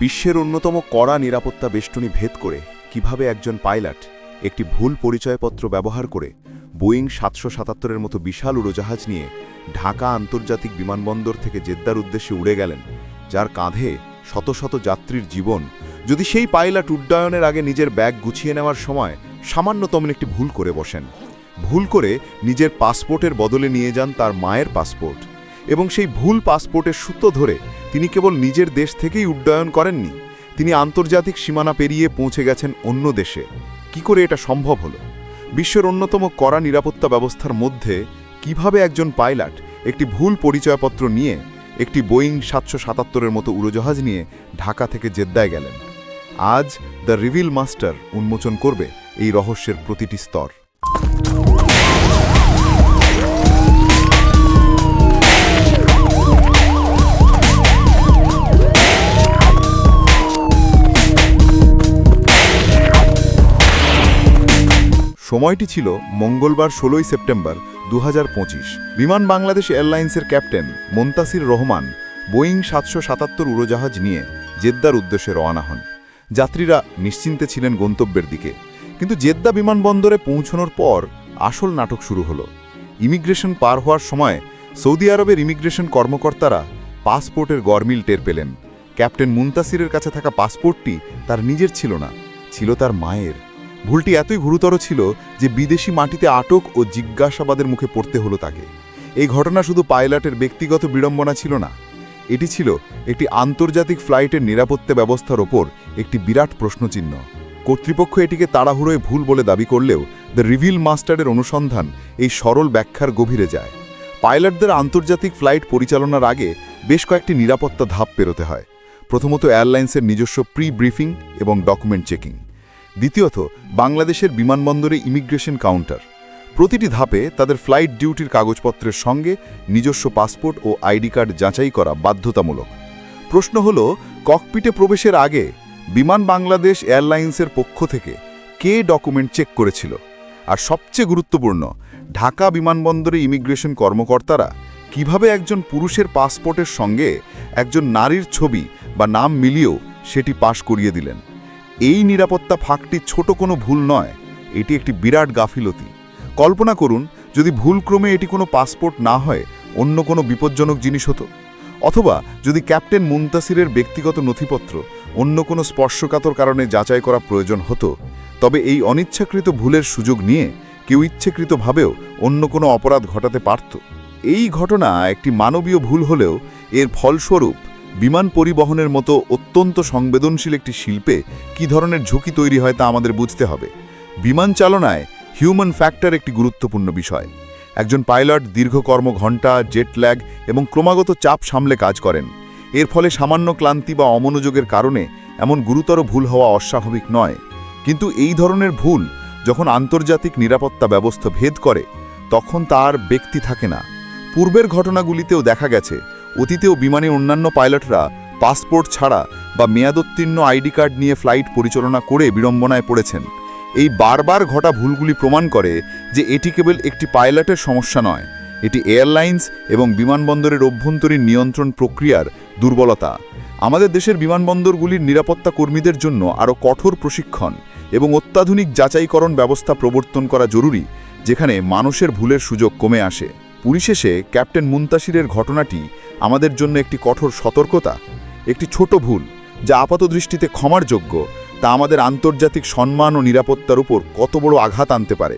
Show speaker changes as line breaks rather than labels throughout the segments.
বিশ্বের অন্যতম কড়া নিরাপত্তা বেষ্টনী ভেদ করে কিভাবে একজন পাইলট একটি ভুল পরিচয়পত্র ব্যবহার করে বোয়িং ৭৭৭-এর মতো বিশাল উড়োজাহাজ নিয়ে ঢাকা আন্তর্জাতিক বিমানবন্দর থেকে জেদ্দার উদ্দেশ্যে উড়ে গেলেন, যার কাঁধে শত শত যাত্রীর জীবন, যদি সেই পাইলট উড্ডয়নের আগে নিজের ব্যাগ গুছিয়ে নেওয়ার সময় সামান্যতম একটি ভুল করে বসেন, ভুল করে নিজের পাসপোর্টের বদলে নিয়ে যান তার মায়ের পাসপোর্ট, এবং সেই ভুল পাসপোর্টের সূত্র ধরে তিনি কেবল নিজের দেশ থেকেই উড্ডয়ন করেননি, তিনি আন্তর্জাতিক সীমানা পেরিয়ে পৌঁছে গেছেন অন্য দেশে। কি করে এটা সম্ভব হলো? বিশ্বের অন্যতম কড়া নিরাপত্তা ব্যবস্থার মধ্যে কিভাবে একজন পাইলট একটি ভুল পরিচয়পত্র নিয়ে একটি বোয়িং ৭৭৭-এর মতো উড়োজাহাজ নিয়ে ঢাকা থেকে জেদ্দায় গেলেন? আজ দ্য রিভিল মাস্টার উন্মোচন করবে এই রহস্যের প্রতিটি স্তর। সময়টি ছিল মঙ্গলবার ১৬ই সেপ্টেম্বর ২০২৫। বিমান বাংলাদেশ এয়ারলাইন্সের ক্যাপ্টেন মুনতাসির রহমান বোয়িং ৭৭৭ উড়োজাহাজ নিয়ে জেদ্দার উদ্দেশ্যে রওনা হন। যাত্রীরা নিশ্চিন্তে ছিলেন গন্তব্যের দিকে, কিন্তু জেদ্দা বিমানবন্দরে পৌঁছানোর পর আসল নাটক শুরু হলো। ইমিগ্রেশন পার হওয়ার সময় সৌদি আরবের ইমিগ্রেশন কর্মকর্তারা পাসপোর্টের গরমিল টের পেলেন। ক্যাপ্টেন মুনতাসিরের কাছে থাকা পাসপোর্টটি তার নিজের ছিল না, ছিল তার মায়ের। ভুলটি এতই গুরুতর ছিল যে বিদেশি মাটিতে আটক ও জিজ্ঞাসাবাদের মুখে পড়তে হলো তাকে। এই ঘটনা শুধু পাইলটের ব্যক্তিগত বিড়ম্বনা ছিল না, এটি ছিল একটি আন্তর্জাতিক ফ্লাইটের নিরাপত্তা ব্যবস্থার ওপর একটি বিরাট প্রশ্নচিহ্ন। কর্তৃপক্ষ এটিকে তাড়াহুড়োয় ভুল বলে দাবি করলেও দ্য রিভিল মাস্টারের অনুসন্ধান এই সরল ব্যাখ্যার গভীরে যায়। পাইলটদের আন্তর্জাতিক ফ্লাইট পরিচালনার আগে বেশ কয়েকটি নিরাপত্তা ধাপ পেরোতে হয়। প্রথমত এয়ারলাইন্সের নিজস্ব প্রি ব্রিফিং এবং ডকুমেন্ট চেকিং। দ্বিতীয়ত বাংলাদেশের বিমানবন্দরে ইমিগ্রেশন কাউন্টার। প্রতিটি ধাপে তাদের ফ্লাইট ডিউটির কাগজপত্রের সঙ্গে নিজস্ব পাসপোর্ট ও আইডি কার্ড যাচাই করা বাধ্যতামূলক। প্রশ্ন হল, ককপিটে প্রবেশের আগে বিমান বাংলাদেশ এয়ারলাইন্সের পক্ষ থেকে কে ডকুমেন্ট চেক করেছিল? আর সবচেয়ে গুরুত্বপূর্ণ, ঢাকা বিমানবন্দরে ইমিগ্রেশন কর্মকর্তারা কিভাবে একজন পুরুষের পাসপোর্টের সঙ্গে একজন নারীর ছবি বা নাম মিলিয়েও সেটি পাশ করিয়ে দিলেন? এই নিরাপত্তা ফাঁকটি ছোট কোনো ভুল নয়, এটি একটি বিরাট গাফিলতি। কল্পনা করুন যদি ভুলক্রমে এটি কোনো পাসপোর্ট না হয় অন্য কোনো বিপজ্জনক জিনিস হতো, অথবা যদি ক্যাপ্টেন মুনতাসিরের ব্যক্তিগত নথিপত্র অন্য কোনো স্পর্শকাতর কারণে যাচাই করা প্রয়োজন হতো, তবে এই অনিচ্ছাকৃত ভুলের সুযোগ নিয়ে কেউ ইচ্ছাকৃতভাবেও অন্য কোনো অপরাধ ঘটাতে পারত। এই ঘটনা একটি মানবীয় ভুল হলেও এর ফলস্বরূপ বিমান পরিবহনের মতো অত্যন্ত সংবেদনশীল একটি শিল্পে কী ধরনের ঝুঁকি তৈরি হয় তা আমাদের বুঝতে হবে। বিমান চালনায় হিউম্যান ফ্যাক্টর একটি গুরুত্বপূর্ণ বিষয়। একজন পাইলট দীর্ঘ কর্মঘণ্টা, জেট ল্যাগ এবং ক্রমাগত চাপ সামলে কাজ করেন। এর ফলে সামান্য ক্লান্তি বা অমনোযোগের কারণে এমন গুরুতর ভুল হওয়া অস্বাভাবিক নয়। কিন্তু এই ধরনের ভুল যখন আন্তর্জাতিক নিরাপত্তা ব্যবস্থা ভেদ করে, তখন তার ব্যক্তি থাকে না। পূর্বের ঘটনাগুলিতেও দেখা গেছে অতীতেও বিমানে অন্যান্য পাইলটরা পাসপোর্ট ছাড়া বা মেয়াদোত্তীর্ণ আইডি কার্ড নিয়ে ফ্লাইট পরিচালনা করে বিড়ম্বনায় পড়েছেন। এই বারবার ঘটা ভুলগুলি প্রমাণ করে যে এটি কেবল একটি পাইলটের সমস্যা নয়, এটি এয়ারলাইন্স এবং বিমানবন্দরের অভ্যন্তরীণ নিয়ন্ত্রণ প্রক্রিয়ার দুর্বলতা। আমাদের দেশের বিমানবন্দরগুলির নিরাপত্তা কর্মীদের জন্য আরও কঠোর প্রশিক্ষণ এবং অত্যাধুনিক যাচাইকরণ ব্যবস্থা প্রবর্তন করা জরুরি, যেখানে মানুষের ভুলের সুযোগ কমে আসে। পরিশেষে ক্যাপ্টেন মুনতাসিরের ঘটনাটি আমাদের জন্য একটি কঠোর সতর্কতা। একটি ছোট ভুল যা আপাতদৃষ্টিতে ক্ষমার যোগ্য, তা আমাদের আন্তর্জাতিক সম্মান ও নিরাপত্তার উপর কত বড় আঘাত আনতে পারে।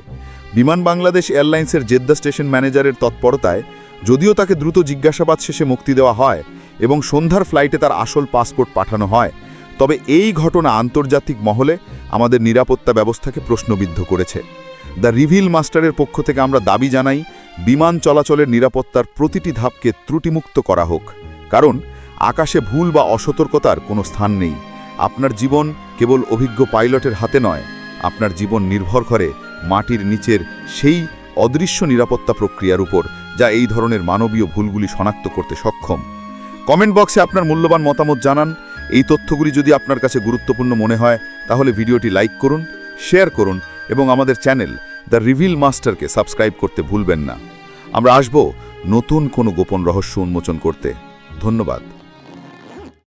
বিমান বাংলাদেশ এয়ারলাইন্সের জেদ্দা স্টেশন ম্যানেজারের তৎপরতায় যদিও তাকে দ্রুত জিজ্ঞাসাবাদ শেষে মুক্তি দেওয়া হয় এবং সন্ধ্যার ফ্লাইটে তার আসল পাসপোর্ট পাঠানো হয়, তবে এই ঘটনা আন্তর্জাতিক মহলে আমাদের নিরাপত্তা ব্যবস্থাকে প্রশ্নবিদ্ধ করেছে। দ্য রিভিল মাস্টারের পক্ষ থেকে আমরা দাবি জানাই, বিমান চলাচলের নিরাপত্তার প্রতিটি ধাপকে ত্রুটিমুক্ত করা হোক, কারণ আকাশে ভুল বা অসতর্কতার কোনো স্থান নেই। আপনার জীবন কেবল অভিজ্ঞ পাইলটের হাতে নয়, আপনার জীবন নির্ভর করে মাটির নিচের সেই অদৃশ্য নিরাপত্তা প্রক্রিয়ার উপর যা এই ধরনের মানবীয় ভুলগুলি শনাক্ত করতে সক্ষম। কমেন্ট বক্সে আপনার মূল্যবান মতামত জানান। এই তথ্যগুলি যদি আপনার কাছে গুরুত্বপূর্ণ মনে হয় তাহলে ভিডিওটি লাইক করুন, শেয়ার করুন এবং আমাদের চ্যানেল দ্য রিভিল মাস্টারকে সাবস্ক্রাইব করতে ভুলবেন না। আমরা আসব নতুন কোনো গোপন রহস্য উন্মোচন করতে। ধন্যবাদ।